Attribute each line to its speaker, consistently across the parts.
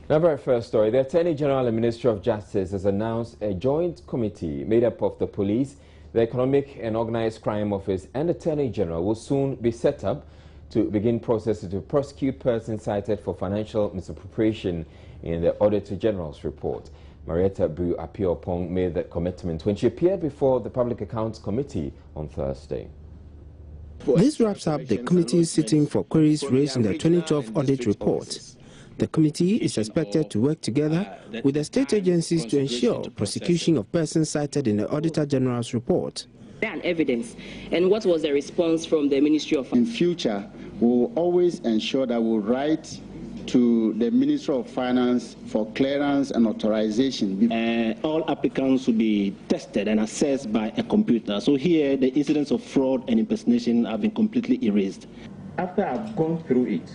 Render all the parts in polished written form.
Speaker 1: Now, very first story, the Attorney General and Ministry of Justice has announced a joint committee made up of the police, the Economic and Organized Crime Office and Attorney General will soon be set up to begin processes to prosecute persons cited for financial misappropriation in the Auditor General's report. Marietta Bru-Appiah-Oppong made that commitment when she appeared before the Public Accounts Committee on Thursday.
Speaker 2: This wraps up the committee sitting for queries raised in the 2012 audit report. The committee is expected to work together with the state agencies to ensure prosecution of persons cited in the Auditor General's report.
Speaker 3: And evidence. And what was the response from the Ministry of Finance?
Speaker 4: In future, we will always ensure that we write to the Ministry of Finance for clearance and authorization.
Speaker 5: All applicants will be tested and assessed by a computer. So here, the incidents of fraud and impersonation have been completely erased.
Speaker 6: After I've gone through it,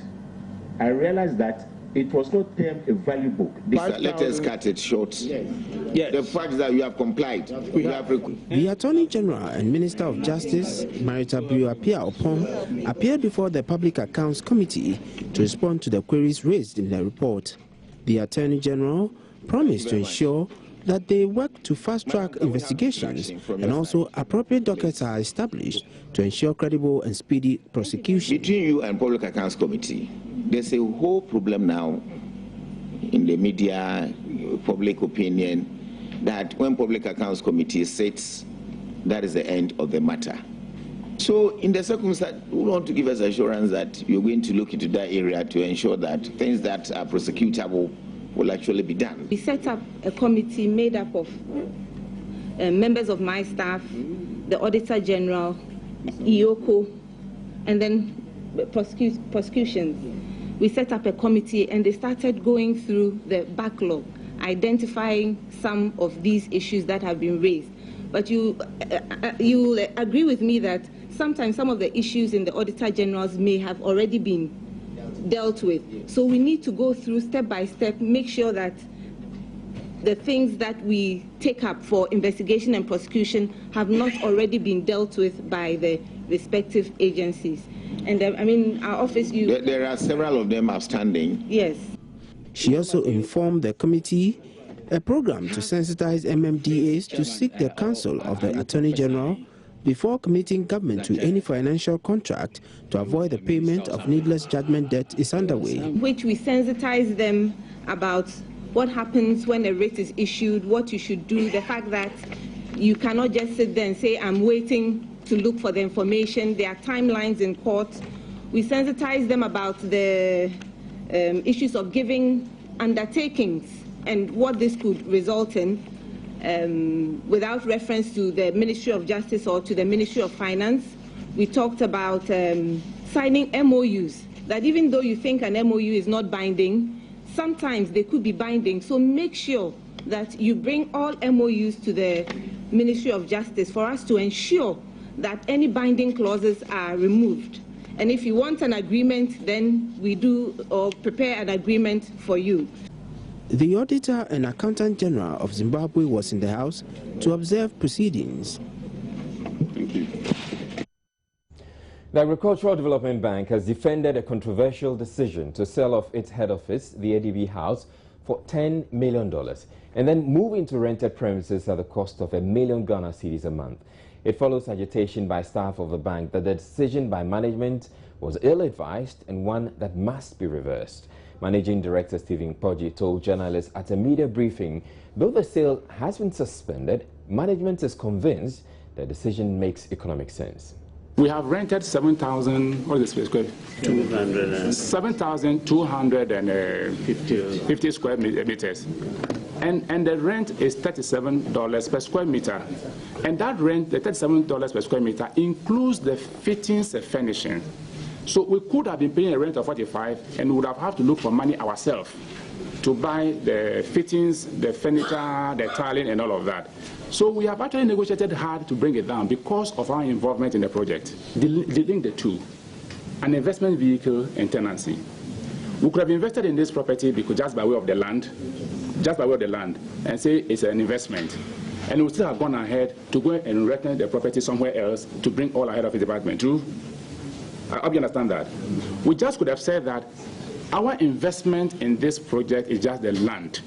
Speaker 6: I realized that it was not termed a value book.
Speaker 7: Let us cut it short. Yes. The fact that you have complied.
Speaker 2: The Attorney General and Minister of Justice, Marietta Bru-Appiah-Oppong, appeared before the Public Accounts Committee to respond to the queries raised in the report. The Attorney General promised to ensure that they work to fast-track investigations and also appropriate dockets are established to ensure credible and speedy prosecution.
Speaker 7: Between you and Public Accounts Committee, there's a whole problem now in the media, public opinion, that when Public Accounts Committee sits, that is the end of the matter. So in the circumstance, we want to give us assurance that you're going to look into that area to ensure that things that are prosecutable will actually be done.
Speaker 3: We set up a committee made up of members of my staff, the Auditor General, IOCO, and then prosecutions. We set up a committee and they started going through the backlog, identifying some of these issues that have been raised. But you agree with me that sometimes some of the issues in the Auditor General's may have already been dealt with. So we need to go through step by step, make sure that the things that we take up for investigation and prosecution have not already been dealt with by the respective agencies. And I mean, our office...
Speaker 7: There are several of them outstanding.
Speaker 3: Yes.
Speaker 2: She also informed the committee a program to sensitize MMDAs to seek the counsel of the Attorney General before committing government to any financial contract to avoid the payment of needless judgment debt is underway.
Speaker 3: Which we sensitize them about what happens when a writ is issued, what you should do, the fact that you cannot just sit there and say, I'm waiting to look for the information. There are timelines in court. We sensitize them about the issues of giving undertakings and what this could result in without reference to the Ministry of Justice or to the Ministry of Finance. We talked about signing MOUs, that even though you think an MOU is not binding, sometimes they could be binding. So make sure that you bring all MOUs to the Ministry of Justice for us to ensure that any binding clauses are removed. And if you want an agreement, then we do or prepare an agreement for you.
Speaker 2: The Auditor and Accountant General of Zimbabwe was in the House to observe proceedings.
Speaker 4: Thank you.
Speaker 1: The Agricultural Development Bank has defended a controversial decision to sell off its head office, the ADB House, for $10 million and then move into rented premises at the cost of $1 million Ghana cedis a month. It follows agitation by staff of the bank that the decision by management was ill-advised and one that must be reversed. Managing Director Stephen Poggi told journalists at a media briefing, though the sale has been suspended, management is convinced the decision makes economic sense.
Speaker 6: We have rented 7,000, what is the square? 7,250 square meters. And the rent is $37 per square meter. And that rent, the $37 per square meter, includes the fittings and furnishing. So we could have been paying a rent of $45 and we would have had to look for money ourselves to buy the fittings, the furniture, the tiling, and all of that. So we have actually negotiated hard to bring it down because of our involvement in the project, dealing the two, an investment vehicle and tenancy. We could have invested in this property because just by way of the land, and say it's an investment. And we still have gone ahead to go and rent the property somewhere else to bring all our head office department. True? I hope you understand that. We just could have said that our investment in this project is just the land,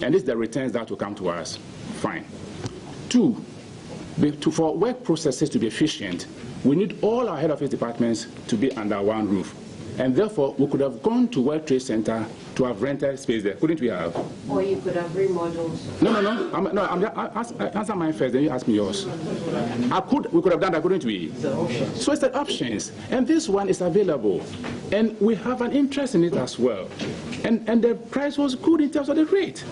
Speaker 6: and it's the returns that will come to us. Fine. 2, for work processes to be efficient, we need all our head office departments to be under one roof. And therefore, we could have gone to World Trade Center to have rented space there, couldn't we have?
Speaker 8: Or you could have remodeled.
Speaker 6: Answer mine first, then you ask me yours. We could have done that, couldn't we? So it's the options. And this one is available. And we have an interest in it as well. And the price was good in terms of the rate.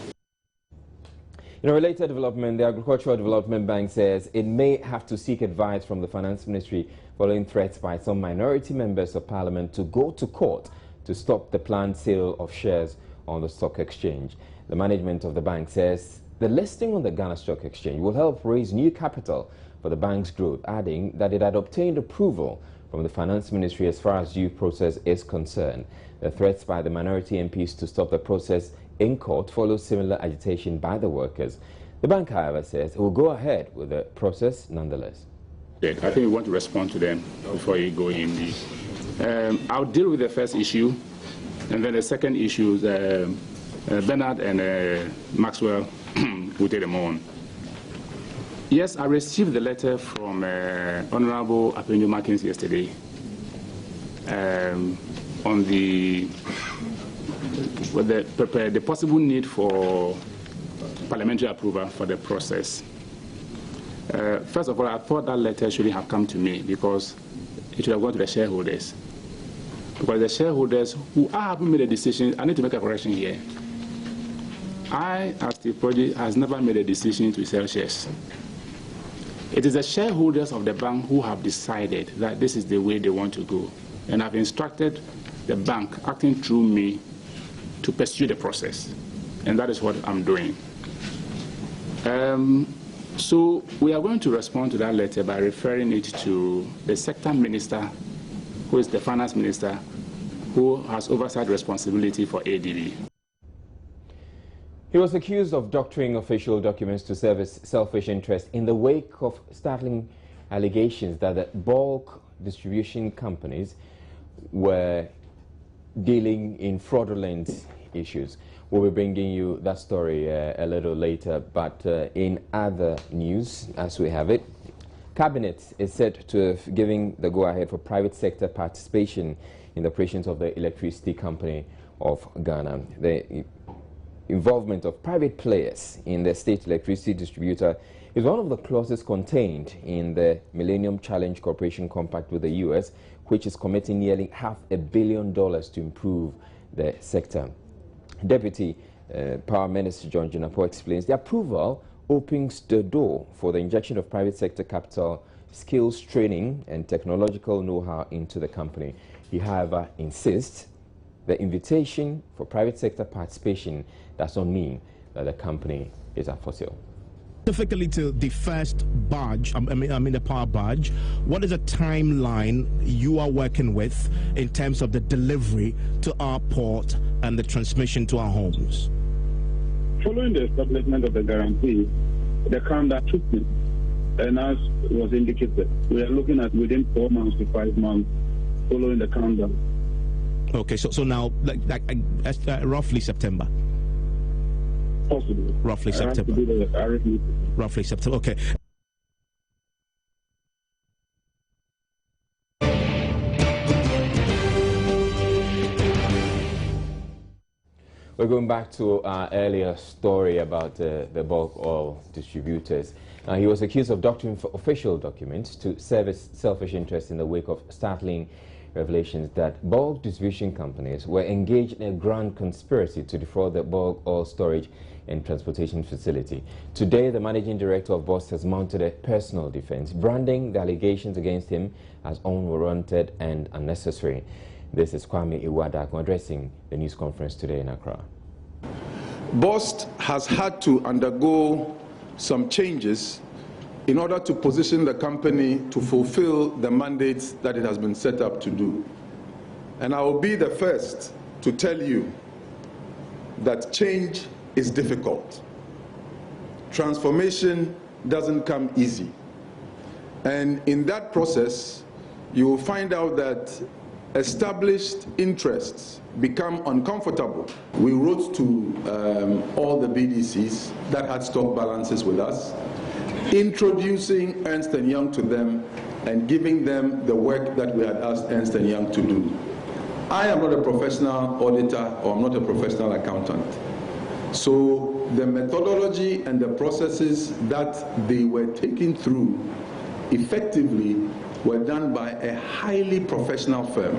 Speaker 1: In a related development, the Agricultural Development Bank says it may have to seek advice from the Finance Ministry following threats by some minority members of Parliament to go to court to stop the planned sale of shares on the stock exchange. The management of the bank says the listing on the Ghana Stock Exchange will help raise new capital for the bank's growth, adding that it had obtained approval from the Finance Ministry as far as due process is concerned. The threats by the minority MPs to stop the process in court follows similar agitation by the workers. The bank, however, says it will go ahead with the process nonetheless.
Speaker 6: I think we want to respond to them before you go in. I'll deal with the first issue, and then the second issue, Bernard and Maxwell will take them on. Yes, I received the letter from Honorable Appendio Markins yesterday on the possible need for parliamentary approval for the process. First of all, I thought that letter shouldn't have come to me because it should have gone to the shareholders. Because the shareholders who have made a decision, I need to make a correction here. I, as the project, has never made a decision to sell shares. It is the shareholders of the bank who have decided that this is the way they want to go. And I've instructed the bank, acting through me, to pursue the process. And that is what I'm doing. So we are going to respond to that letter by referring it to the sector minister, who is the finance minister, who has oversight responsibility for ADB.
Speaker 1: He was accused of doctoring official documents to serve his selfish interest in the wake of startling allegations that the bulk distribution companies were dealing in fraudulent issues. We'll be bringing you that story a little later, but in other news, as we have it, Cabinet is set to have given the go-ahead for private sector participation in the operations of the electricity company of Ghana. The involvement of private players in the state electricity distributor is one of the clauses contained in the Millennium Challenge Corporation Compact with the U.S., which is committing nearly $500 million to improve the sector. Deputy Power Minister John Jinapor explains the approval opens the door for the injection of private sector capital, skills training and technological know-how into the company. He, however, insists the invitation for private sector participation does not mean that the company is up for sale.
Speaker 9: Specifically to the first barge, I mean the power barge, what is a timeline you are working with in terms of the delivery to our port and the transmission to our homes?
Speaker 10: Following the establishment of the guarantee, the calendar took me, and as was indicated, we are looking at within 4 months to 5 months following the calendar.
Speaker 9: Okay, so now, roughly September.
Speaker 10: Possibly.
Speaker 9: Roughly September. Roughly September. Okay.
Speaker 1: We're going back to our earlier story about the bulk oil distributors. He was accused of doctoring official documents to serve his selfish interests in the wake of startling revelations that bulk distribution companies were engaged in a grand conspiracy to defraud the bulk oil storage and transportation facility. Today, the managing director of BOST has mounted a personal defense, branding the allegations against him as unwarranted and unnecessary. This is Kwame Iwadako addressing the news conference today in Accra.
Speaker 11: BOST has had to undergo some changes in order to position the company to fulfill the mandates that it has been set up to do. And I will be the first to tell you that change is difficult. Transformation doesn't come easy. And in that process, you will find out that established interests become uncomfortable, we wrote to all the BDCs that had stock balances with us, introducing Ernst & Young to them and giving them the work that we had asked Ernst & Young to do. I am not a professional auditor, or I'm not a professional accountant. So the methodology and the processes that they were taken through effectively were done by a highly professional firm.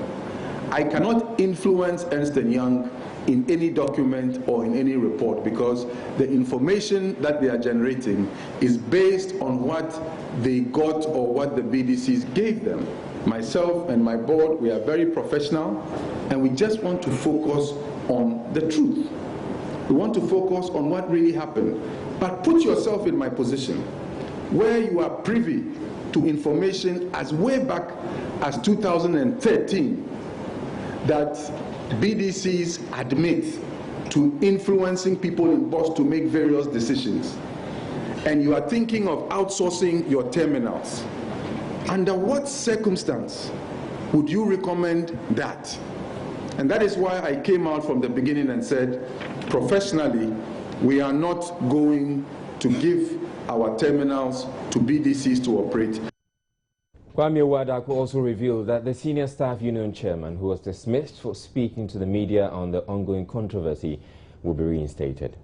Speaker 11: I cannot influence Ernst & Young in any document or in any report, because the information that they are generating is based on what they got or what the BDCs gave them. Myself and my board, we are very professional, and we just want to focus on the truth. We want to focus on what really happened. But put yourself in my position, where you are privy to information as way back as 2013 that BDCs admit to influencing people in BOS to make various decisions, and you are thinking of outsourcing your terminals. Under what circumstance would you recommend that? And that is why I came out from the beginning and said, professionally, we are not going to give our terminals to BDCs to operate.
Speaker 1: Kwame Wadaku also revealed that the senior staff union chairman, who was dismissed for speaking to the media on the ongoing controversy, will be reinstated.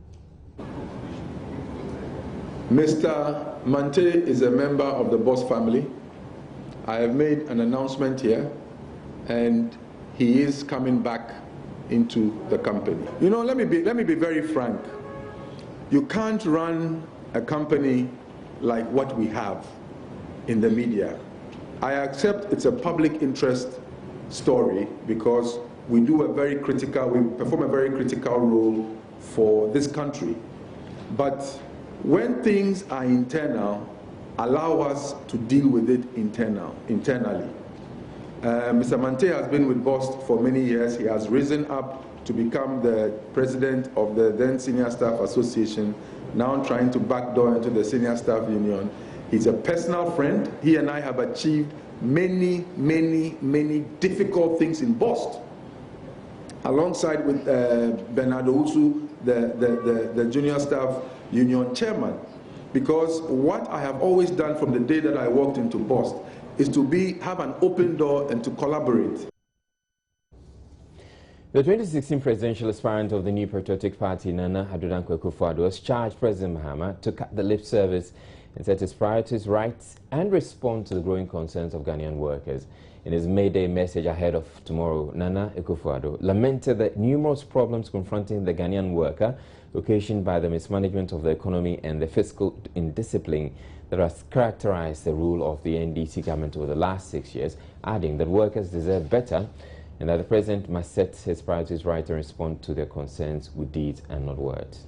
Speaker 11: Mr. Mante is a member of the BOS family. I have made an announcement here, and he is coming back into the company. You know, let me be very frank. You can't run a company like what we have in the media. I accept it's a public interest story because we perform a very critical role for this country. But when things are internal, allow us to deal with it internally. Mr. Mante has been with BOS for many years. He has risen up to become the president of the then Senior Staff Association, now trying to backdoor into the Senior Staff Union. He's a personal friend. He and I have achieved many, many, many difficult things in BOS, alongside with Bernardo Usu, the Junior Staff Union chairman. Because what I have always done from the day that I walked into BOS is to have an open door and to collaborate.
Speaker 1: The 2016 presidential aspirant of the New Patriotic Party, Nana Addo Akufo-Addo, has charged President Mahama to cut the lip service and set his priorities right and respond to the growing concerns of Ghanaian workers. In his May Day message ahead of tomorrow, Nana Akufo-Addo lamented the numerous problems confronting the Ghanaian worker, occasioned by the mismanagement of the economy and the fiscal indiscipline that has characterized the rule of the NDC government over the last 6 years, adding that workers deserve better and that the president must set his priorities right and respond to their concerns with deeds and not words.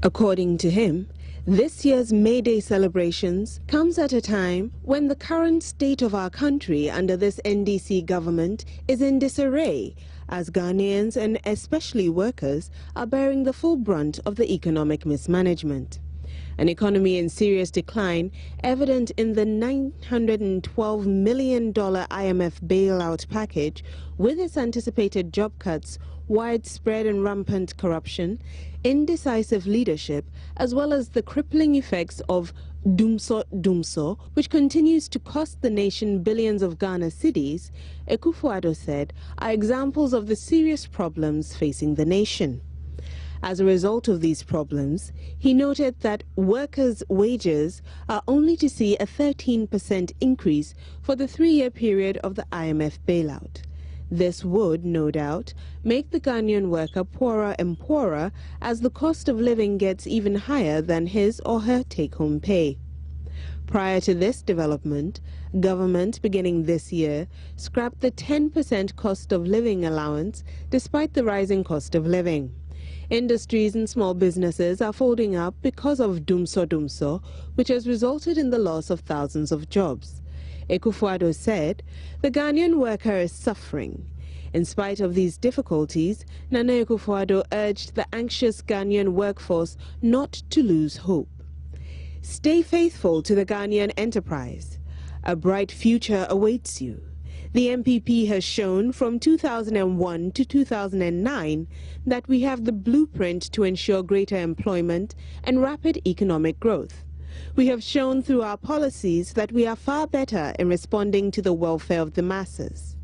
Speaker 12: According to him, this year's May Day celebrations comes at a time when the current state of our country under this NDC government is in disarray, as Ghanaians and especially workers are bearing the full brunt of the economic mismanagement. An economy in serious decline, evident in the $912 million IMF bailout package, with its anticipated job cuts, widespread and rampant corruption, indecisive leadership, as well as the crippling effects of Dumso, which continues to cost the nation billions of Ghana cedis, Akufo-Addo said, are examples of the serious problems facing the nation. As a result of these problems, he noted that workers' wages are only to see a 13% increase for the 3-year period of the IMF bailout. This would, no doubt, make the Ghanaian worker poorer and poorer as the cost of living gets even higher than his or her take-home pay. Prior to this development, government, beginning this year, scrapped the 10% cost of living allowance despite the rising cost of living. Industries and small businesses are folding up because of Dumso, which has resulted in the loss of thousands of jobs. Akufo-Addo said the Ghanaian worker is suffering. In spite of these difficulties, Nana Akufo-Addo urged the anxious Ghanaian workforce not to lose hope. Stay faithful to the Ghanaian enterprise. A bright future awaits you. The MPP has shown from 2001 to 2009 that we have the blueprint to ensure greater employment and rapid economic growth. We have shown through our policies that we are far better in responding to the welfare of the masses.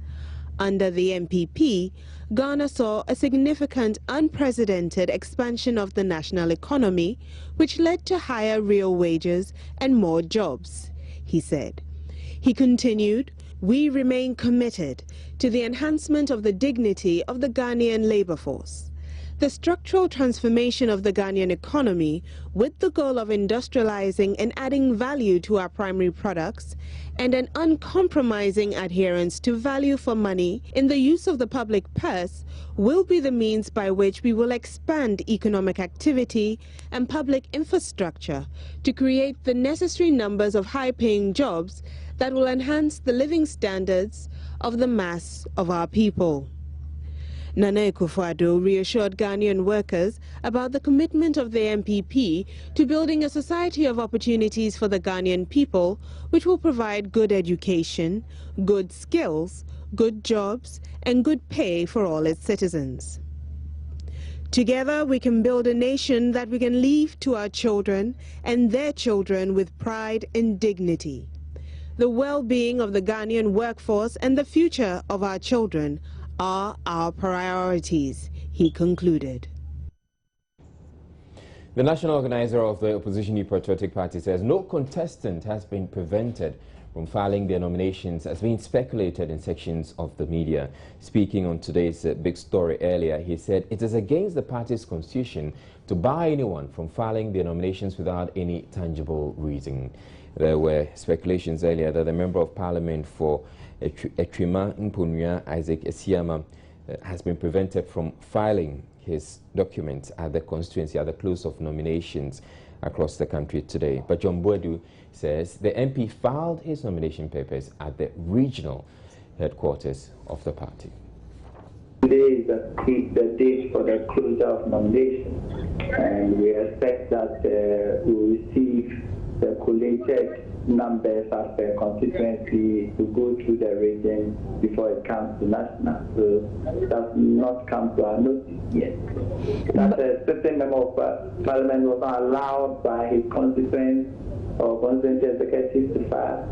Speaker 12: Under the MPP, Ghana saw a significant, unprecedented expansion of the national economy, which led to higher real wages and more jobs, he said. He continued, "We remain committed to the enhancement of the dignity of the Ghanaian labor force. The structural transformation of the Ghanaian economy with the goal of industrializing and adding value to our primary products and an uncompromising adherence to value for money in the use of the public purse will be the means by which we will expand economic activity and public infrastructure to create the necessary numbers of high-paying jobs that will enhance the living standards of the mass of our people." Nana Akufo-Addo reassured Ghanaian workers about the commitment of the MPP to building a society of opportunities for the Ghanaian people, which will provide good education, good skills, good jobs, and good pay for all its citizens. Together, we can build a nation that we can leave to our children and their children with pride and dignity. The well-being of the Ghanaian workforce and the future of our children are our priorities, he concluded.
Speaker 1: The national organizer of the opposition New Patriotic Party says no contestant has been prevented from filing their nominations as being speculated in sections of the media. Speaking on today's big story earlier, he said it is against the party's constitution to bar anyone from filing their nominations without any tangible reason. There were speculations earlier that the Member of Parliament for Etrima Mponua, Isaac Esiama, has been prevented from filing his documents at the constituency at the close of nominations across the country today. But John Boadu says the MP filed his nomination papers at the regional headquarters of the party.
Speaker 13: Today is the date for the closure of nominations, and we expect that we will receive the collated numbers as per constituency to go through the region before it comes to national. So it has not come to our notice yet. That a certain member of Parliament was not allowed by his constituent or constituency executive to file.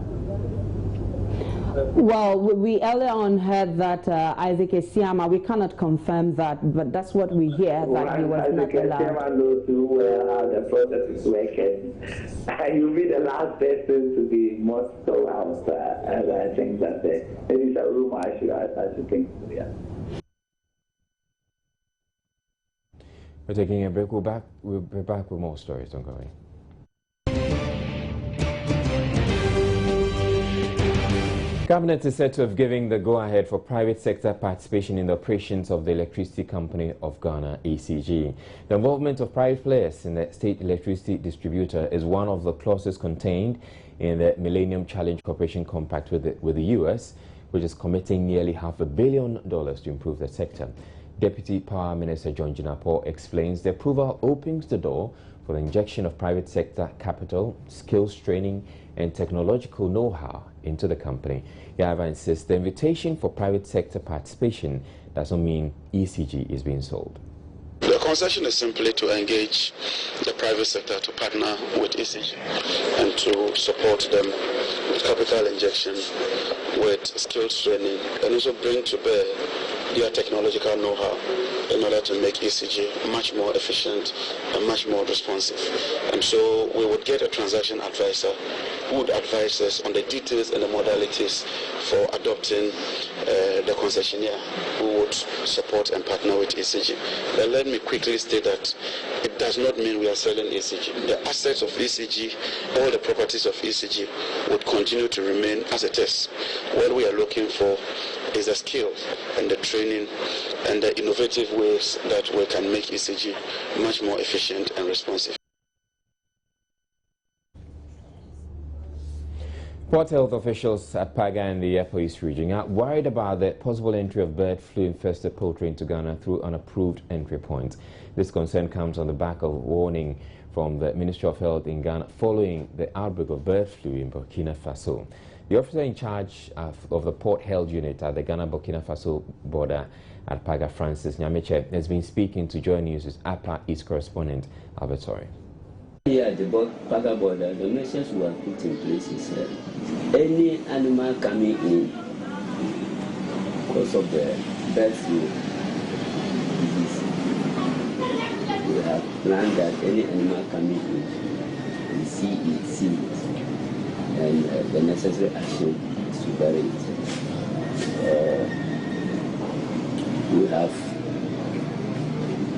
Speaker 14: Well, we earlier on heard that Isaac Esiama, we cannot confirm that, but that's what we hear, that he was not allowed.
Speaker 13: Esiama knows too well how the process is working. You'll be the last person to be most so out, and I think that it is a rumor I should think. Yeah.
Speaker 1: We're taking a break. We'll be back with more stories. Don't go away. Cabinet is said to have given the go-ahead for private sector participation in the operations of the Electricity Company of Ghana, ECG. The involvement of private players in the state electricity distributor is one of the clauses contained in the Millennium Challenge Cooperation Compact with the U.S., which is committing nearly $500 million to improve the sector. Deputy Power Minister John Jinapor explains the approval opens the door for the injection of private sector capital, skills training, and technological know-how into the company. Yava insists the invitation for private sector participation doesn't mean ECG is being sold.
Speaker 15: The concession is simply to engage the private sector to partner with ECG and to support them with capital injection, with skills training, and also bring to bear their technological know-how in order to make ECG much more efficient and much more responsive. And so we would get a transaction advisor who would advise us on the details and the modalities for adopting the concessionaire who would support and partner with ECG. Then let me quickly state that it does not mean we are selling ECG. The assets of ECG, all the properties of ECG would continue to remain as it is. What we are looking for is the skill and the training and the innovative ways that we can make ECG much more efficient and responsive.
Speaker 1: Port health officials at Paga and the Upper East region are worried about the possible entry of bird flu-infested poultry into Ghana through unapproved entry points. This concern comes on the back of warning from the Ministry of Health in Ghana following the outbreak of bird flu in Burkina Faso. The officer in charge of the Port Health Unit at the Ghana-Burkina Faso border at Paga, Francis Nyameche, has been speaking to Joy News' Upper East correspondent, Albert Sorry.
Speaker 16: Here at the Paga border, the measures we have put in place is any animal coming in because of the bird flu disease. We have planned that any animal coming in, we see it, and the necessary action is to bury it. We have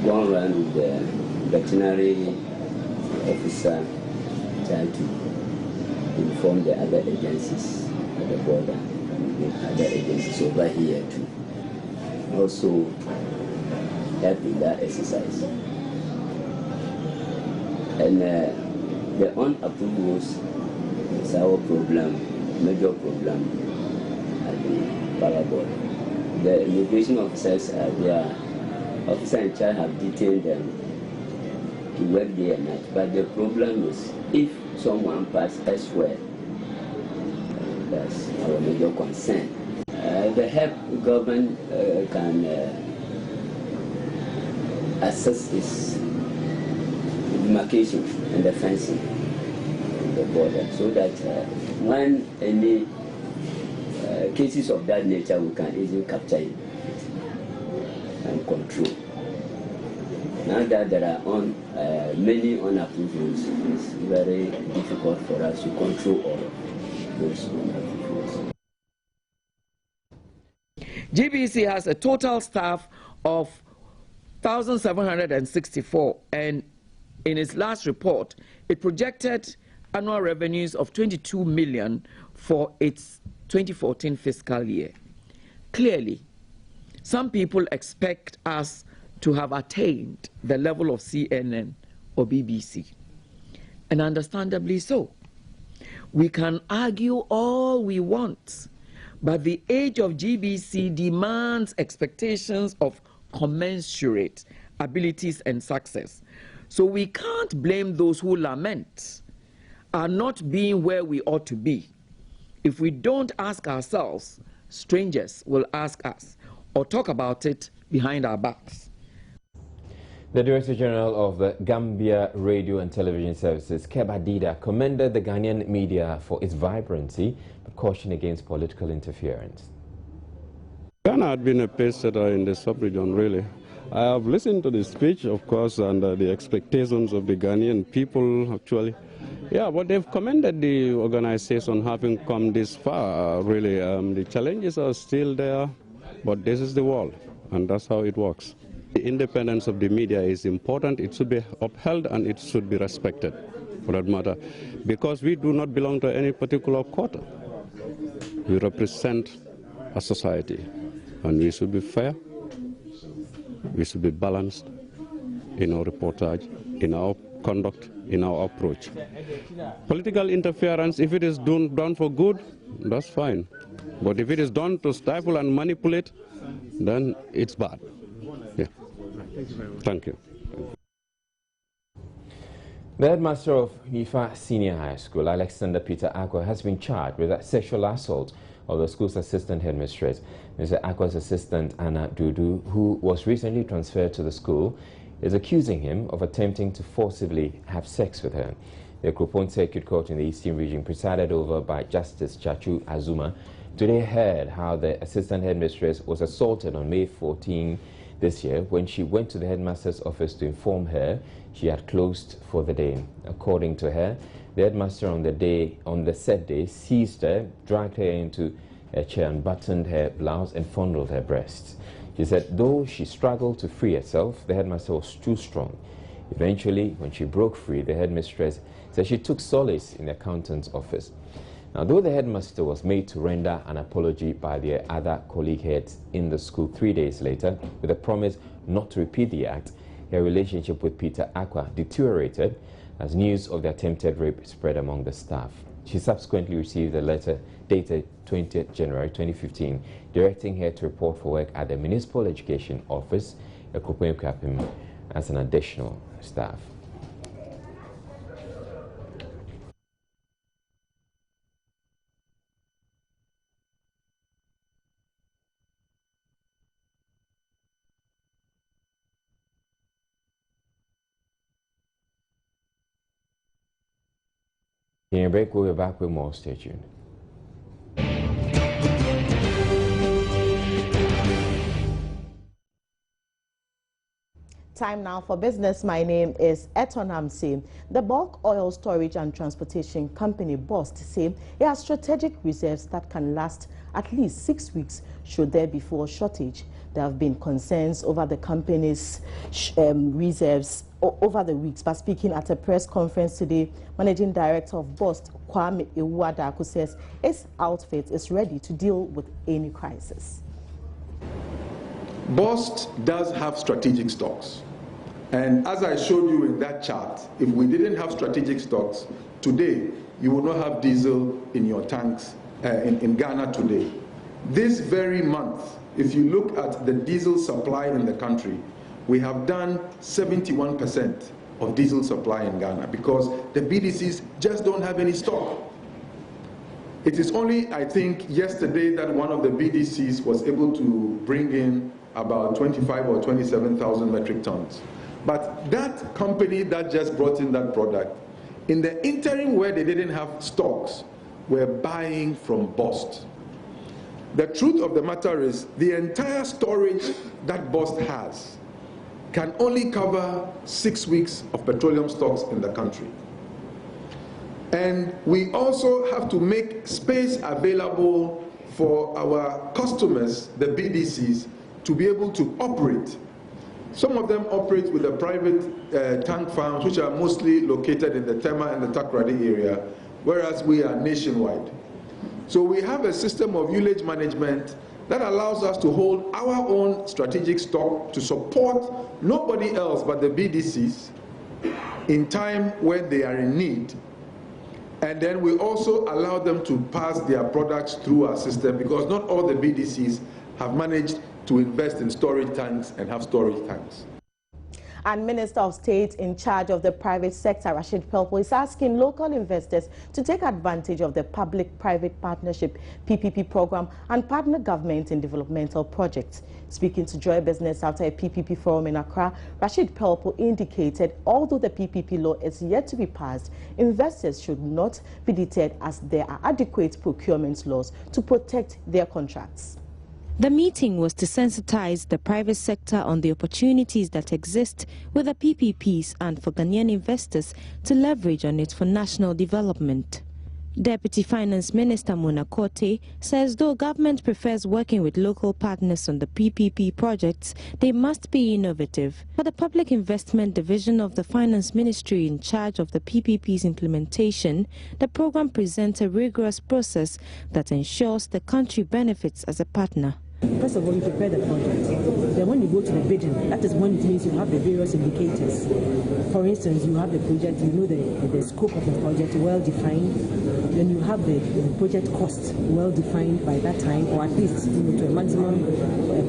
Speaker 16: gone around with the veterinary officer trying to inform the other agencies at the border, and other agencies over here too. Also help in that exercise. And the unapproved roads is our problem, major problem at the Paga border. The immigration officers are there. Officer in charge have detained them to work day and night. But the problem is if someone passes elsewhere, that's our major concern. The help government can assess its demarcation and the fencing of the border, so that when any cases of that nature, we can easily capture it and control. Now that there are many unapproved roads, it's very difficult for us to control all those unapproved roads.
Speaker 17: GBC has a total staff of 1,764, and in its last report, it projected annual revenues of 22 million for its 2014 fiscal year. Clearly, some people expect us to have attained the level of CNN or BBC, and understandably so. We can argue all we want, but the age of GBC demands expectations of commensurate abilities and success. So we can't blame those who lament are not being where we ought to be. If we don't ask ourselves, strangers will ask us or talk about it behind our backs.
Speaker 1: The Director General of the Gambia Radio and Television Services, Keba Dida, commended the Ghanaian media for its vibrancy, but cautioned against political interference.
Speaker 18: Ghana had been a pace-setter in the sub-region, really. I have listened to the speech, of course, and the expectations of the Ghanaian people, actually. Yeah, but they've commended the organization having come this far, really. The challenges are still there, but this is the world, and that's how it works. The independence of the media is important. It should be upheld and it should be respected, for that matter, because we do not belong to any particular quarter. We represent a society, and we should be fair, we should be balanced in our reportage, in our conduct, in our approach. Political interference, if it is done for good, that's fine. But if it is done to stifle and manipulate, then it's bad. Yeah. Thank you.
Speaker 1: The headmaster of Nifa Senior High School, Alexander Peter Akwa, has been charged with a sexual assault of the school's assistant headmistress. Mr. Akwa's assistant, Anna Dudu, who was recently transferred to the school, is accusing him of attempting to forcibly have sex with her. The Kropon Circuit Court in the Eastern Region, presided over by Justice Chachu Azuma, today heard how the assistant headmistress was assaulted on May 14 this year when she went to the headmaster's office to inform her she had closed for the day. According to her, the headmaster on the said day seized her, dragged her into a chair, unbuttoned her blouse and fondled her breasts. She said though she struggled to free herself, the headmaster was too strong. Eventually, when she broke free, the headmistress said she took solace in the accountant's office. Now, though the headmaster was made to render an apology by the other colleague heads in the school 3 days later, with a promise not to repeat the act, her relationship with Peter Akwa deteriorated as news of the attempted rape spread among the staff. She subsequently received a letter dated 20th January 2015 directing her to report for work at the Municipal Education Office, as an additional staff. In a break, we'll be back with more. Stay tuned.
Speaker 19: Time now for business. My name is Atani. The bulk oil storage and transportation company BOST say it has strategic reserves that can last at least 6 weeks should there be fuel shortage. There have been concerns over the company's reserves over the weeks, but speaking at a press conference today, Managing Director of BOST, Kwame Ewuadaku, says its outfit is ready to deal with any crisis.
Speaker 11: BOST does have strategic stocks. And as I showed you in that chart, if we didn't have strategic stocks, today you would not have diesel in your tanks in Ghana today. This very month, if you look at the diesel supply in the country, we have done 71% of diesel supply in Ghana because the BDCs just don't have any stock. It is only, I think, yesterday that one of the BDCs was able to bring in about 25 or 27,000 metric tons. But that company that just brought in that product, in the interim where they didn't have stocks, were buying from BOST. The truth of the matter is the entire storage that BOST has can only cover 6 weeks of petroleum stocks in the country. And we also have to make space available for our customers, the BDCs, to be able to operate. Some of them operate with the private tank farms, which are mostly located in the Tema and the Takoradi area, whereas we are nationwide. So we have a system of ullage management that allows us to hold our own strategic stock to support nobody else but the BDCs in time when they are in need. And then we also allow them to pass their products through our system because not all the BDCs have managed to invest in storage tanks and have storage tanks.
Speaker 19: And Minister of State in charge of the private sector, Rashid Pelpo, is asking local investors to take advantage of the Public-Private Partnership PPP program and partner government in developmental projects. Speaking to Joy Business after a PPP forum in Accra, Rashid Pelpo indicated although the PPP law is yet to be passed, investors should not be deterred as there are adequate procurement laws to protect their contracts.
Speaker 12: The meeting was to sensitize the private sector on the opportunities that exist with the PPPs and for Ghanaian investors to leverage on it for national development. Deputy Finance Minister Mona Korte says though government prefers working with local partners on the PPP projects, they must be innovative. For the Public Investment Division of the Finance Ministry in charge of the PPP's implementation, the program presents a rigorous process that ensures the country benefits as a partner.
Speaker 20: First of all, you prepare the project. Then when you go to the bidding, that is when it means you have the various indicators. For instance, you have the project, you know the scope of the project well defined. Then you have the project cost well defined by that time, or at least to a maximum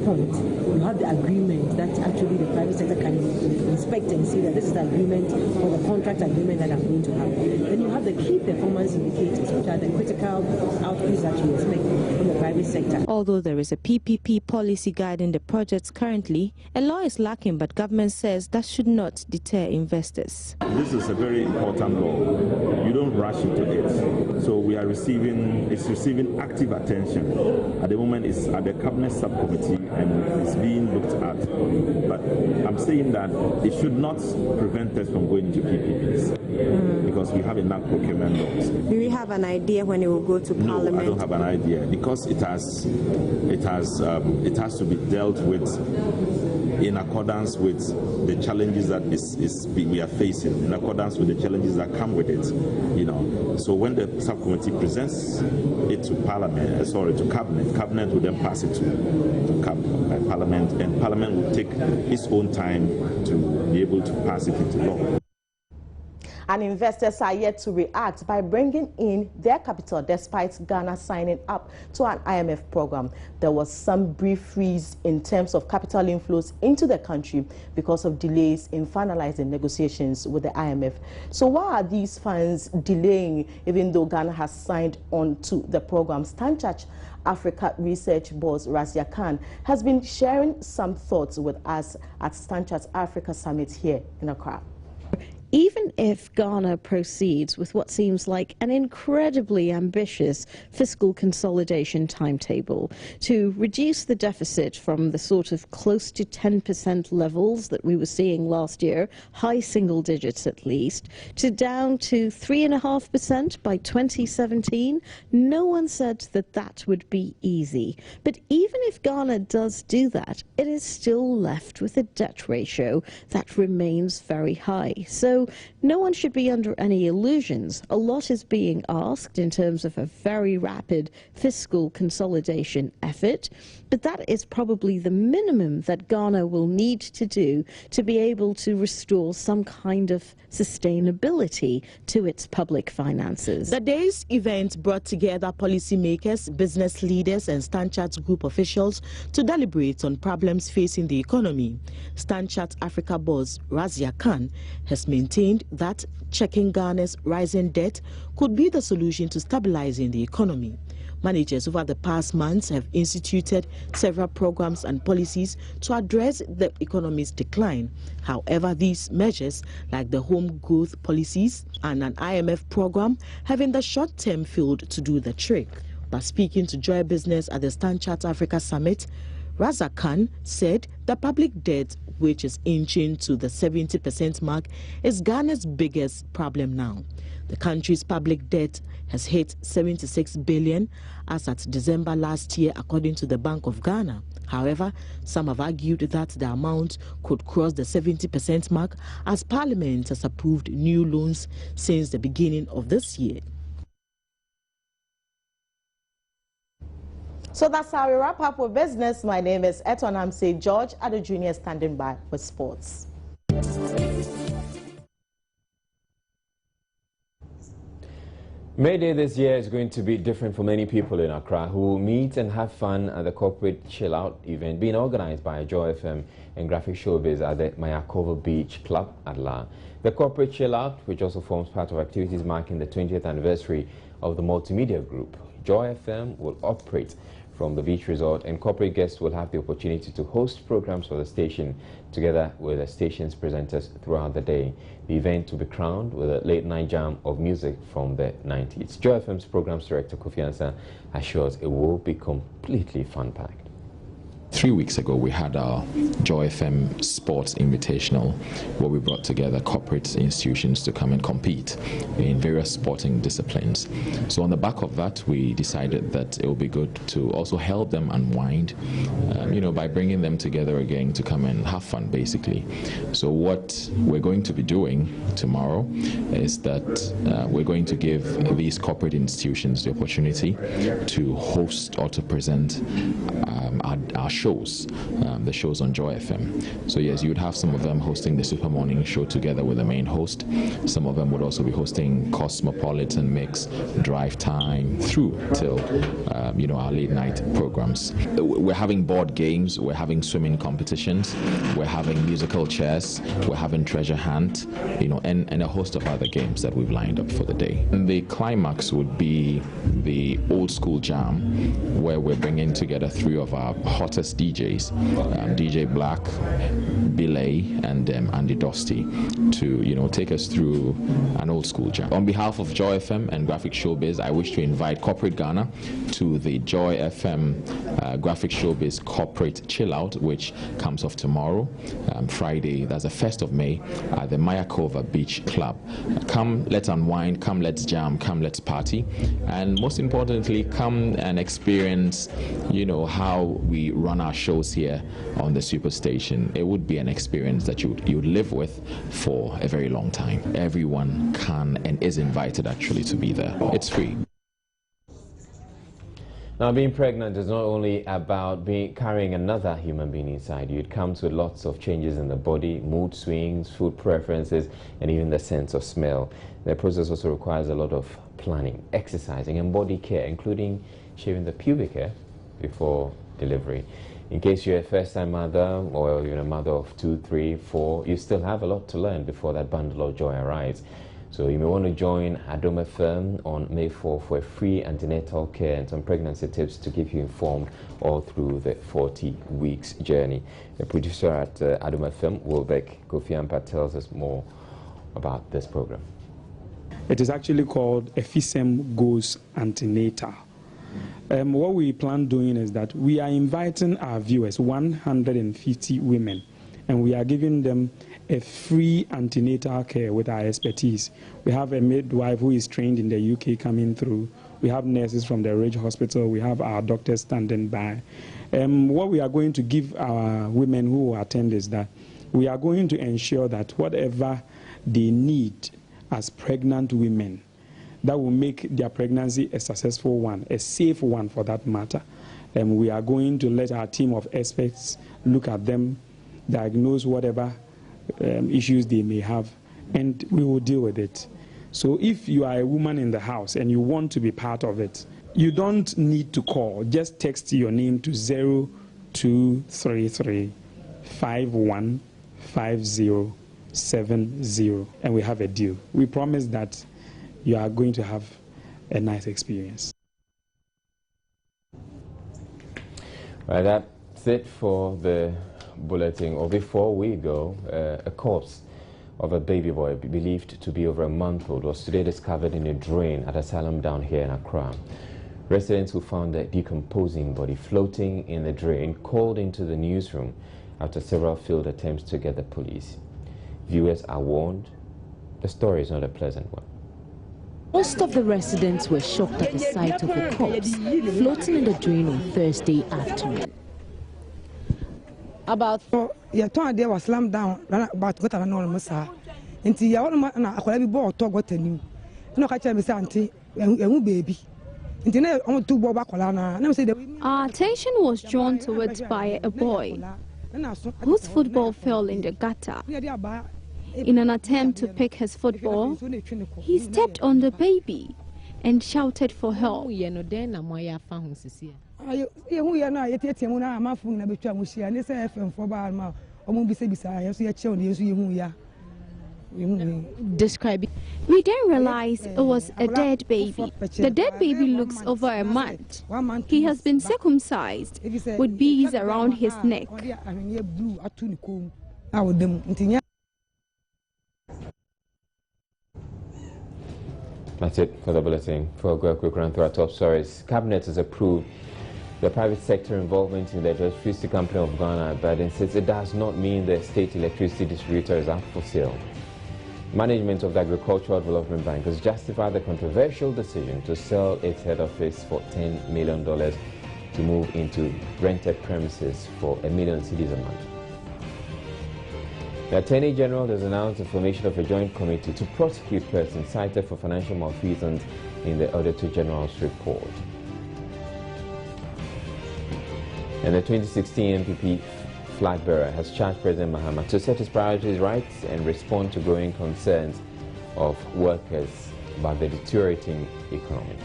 Speaker 20: point. You have the agreement that actually the private sector can inspect and see that this is the agreement or the contract agreement that I'm going to have. Then you have the key performance indicators, which are the critical outputs that you expect from the private sector.
Speaker 12: Although there is a PPP policy guiding the projects currently, a law is lacking, but government says that should not deter investors.
Speaker 21: This is a very important law. You don't rush into it. So we are receiving active attention. At the moment it's at the cabinet subcommittee and it's being looked at. But I'm saying that it should not prevent us from going into PPPs because we have enough procurement laws.
Speaker 12: Do we have an idea when it will go to Parliament?
Speaker 21: No, I don't have an idea because it has to be dealt with in accordance with the challenges that we are facing, in accordance with the challenges that come with it. So when the subcommittee presents it to Parliament, to Cabinet will then pass it to Parliament, and Parliament will take its own time to be able to pass it into law.
Speaker 19: And investors are yet to react by bringing in their capital despite Ghana signing up to an IMF program. There was some brief freeze in terms of capital inflows into the country because of delays in finalizing negotiations with the IMF. So why are these funds delaying even though Ghana has signed on to the program? Stanchart Africa Research Boss Razia Khan has been sharing some thoughts with us at Stanchart Africa Summit here in Accra.
Speaker 5: even if Ghana proceeds with what seems like an incredibly ambitious fiscal consolidation timetable to reduce the deficit from the sort of close to 10% levels that we were seeing last year, high single digits at least, to down to 3.5% by 2017, no one said that that would be easy. But even if Ghana does do that, it is still left with a debt ratio that remains very high. So no one should be under any illusions. A lot is being asked in terms of a very rapid fiscal consolidation effort, but that is probably the minimum that Ghana will need to do to be able to restore some kind of sustainability to its public finances.
Speaker 19: The day's event brought together policymakers, business leaders and StanChart Group officials to deliberate on problems facing the economy. StanChart Africa boss Razia Khan has maintained that checking Ghana's rising debt could be the solution to stabilizing the economy. Managers over the past months have instituted several programs and policies to address the economy's decline. However, these measures, like the home growth policies and an IMF program, have in the short term failed to do the trick. But speaking to Joy Business at the StanChart Africa Summit, Razak Khan said the public debt, which is inching to the 70% mark, is Ghana's biggest problem now. The country's public debt has hit 76 billion as at December last year, according to the Bank of Ghana. However, some have argued that the amount could cross the 70% mark as Parliament has approved new loans since the beginning of this year. So that's how we wrap up with business. My name is Eton Amse. George Ado Jr. standing by with sports.
Speaker 1: May Day this year is going to be different for many people in Accra who will meet and have fun at the corporate chill-out event being organized by Joy FM and Graphic Showbiz at the Mayakova Beach Club at La. The corporate chill-out, which also forms part of activities marking the 20th anniversary of the multimedia group, Joy FM will operate from the beach resort, and corporate guests will have the opportunity to host programs for the station together with the station's presenters throughout the day. The event will be crowned with a late-night jam of music from the 90s. Joy FM's programs director Kofi Ansa assures it will be completely fun-packed.
Speaker 22: 3 weeks ago, we had our Joy FM Sports Invitational, where we brought together corporate institutions to come and compete in various sporting disciplines. So on the back of that, we decided that it would be good to also help them unwind, by bringing them together again to come and have fun, basically. So what we're going to be doing tomorrow is that we're going to give these corporate institutions the opportunity to host or to present our shows, the shows on Joy FM. So yes, you would have some of them hosting the Super Morning Show together with the main host. Some of them would also be hosting Cosmopolitan Mix, Drive Time, through till our late night programs. We're having board games, we're having swimming competitions, we're having musical chairs, we're having treasure hunt, and a host of other games that we've lined up for the day. And the climax would be the old school jam, where we're bringing together three of our hottest DJs, DJ Black, Billy, and Andy Dusty, to take us through an old school jam. On behalf of Joy FM and Graphic Showbiz, I wish to invite Corporate Ghana to the Joy FM Graphic Showbiz Corporate Chill Out, which comes off tomorrow, Friday, that's the 1st of May, at the Mayakova Beach Club. Come, let's unwind, come, let's jam, come, let's party, and most importantly, come and experience, how we run our shows here on the Superstation. It would be an experience that you would live with for a very long time. Everyone can and is invited actually to be there. It's free.
Speaker 1: Now, being pregnant is not only about carrying another human being inside you. It comes with lots of changes in the body, mood swings, food preferences, and even the sense of smell. The process also requires a lot of planning, exercising, and body care, including shaving the pubic hair before delivery. In case you're a first-time mother, or you're a mother of 2, 3, 4, you still have a lot to learn before that bundle of joy arrives. So you may want to join Adoma Firm on May 4 for a free antenatal care and some pregnancy tips to keep you informed all through the 40 weeks journey. The producer at Adoma Firm, Wilbeck Kofi Ampa, tells us more about this program.
Speaker 3: It is actually called FSM Goes Antenatal. What we plan doing is that we are inviting our viewers, 150 women, and we are giving them a free antenatal care with our expertise. We have a midwife who is trained in the UK coming through. We have nurses from the Ridge Hospital. We have our doctors standing by. What we are going to give our women who attend is that we are going to ensure that whatever they need as pregnant women, that will make their pregnancy a successful one, a safe one for that matter. We are going to let our team of experts look at them, diagnose whatever issues they may have, and we will deal with it. So if you are a woman in the house and you want to be part of it, you don't need to call. Just text your name to 0233 515070, and we have a deal. We promise that you are going to have a nice experience.
Speaker 1: Right, that's it for the bulletin. Or before we go, a corpse of a baby boy believed to be over a month old was today discovered in a drain at asylum down here in Accra. Residents who found the decomposing body floating in the drain called into the newsroom after several failed attempts to get the police. Viewers are warned, the story is not a pleasant one.
Speaker 7: Most of the residents were shocked at the sight of a corpse floating in the drain on Thursday afternoon.
Speaker 20: About your tongue there was slammed down about got an enormous until you all na akwala bi to got a new no catch me auntie baby.
Speaker 23: Our attention was drawn to it by a boy whose football fell in the gutter. In an attempt to pick his football, he stepped on the baby and shouted for help. Describing. We then realized it was a dead baby. The dead baby looks over a month. He has been circumcised with beads around his neck.
Speaker 1: That's it for the bulletin. For a quick run through our top stories. Cabinet has approved the private sector involvement in the Electricity Company of Ghana, but insists it does not mean the state electricity distributor is up for sale. Management of the Agricultural Development Bank has justified the controversial decision to sell its head office for $10 million to move into rented premises for $1 million cedis a month. The Attorney General has announced the formation of a joint committee to prosecute persons cited for financial malfeasance in the Auditor General's report. And the 2016 MPP flag bearer has charged President Mahama to set his priorities right and respond to growing concerns of workers about the deteriorating economy.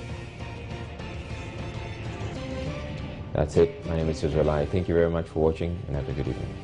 Speaker 1: That's it. My name is Israel. Thank you very much for watching and have a good evening.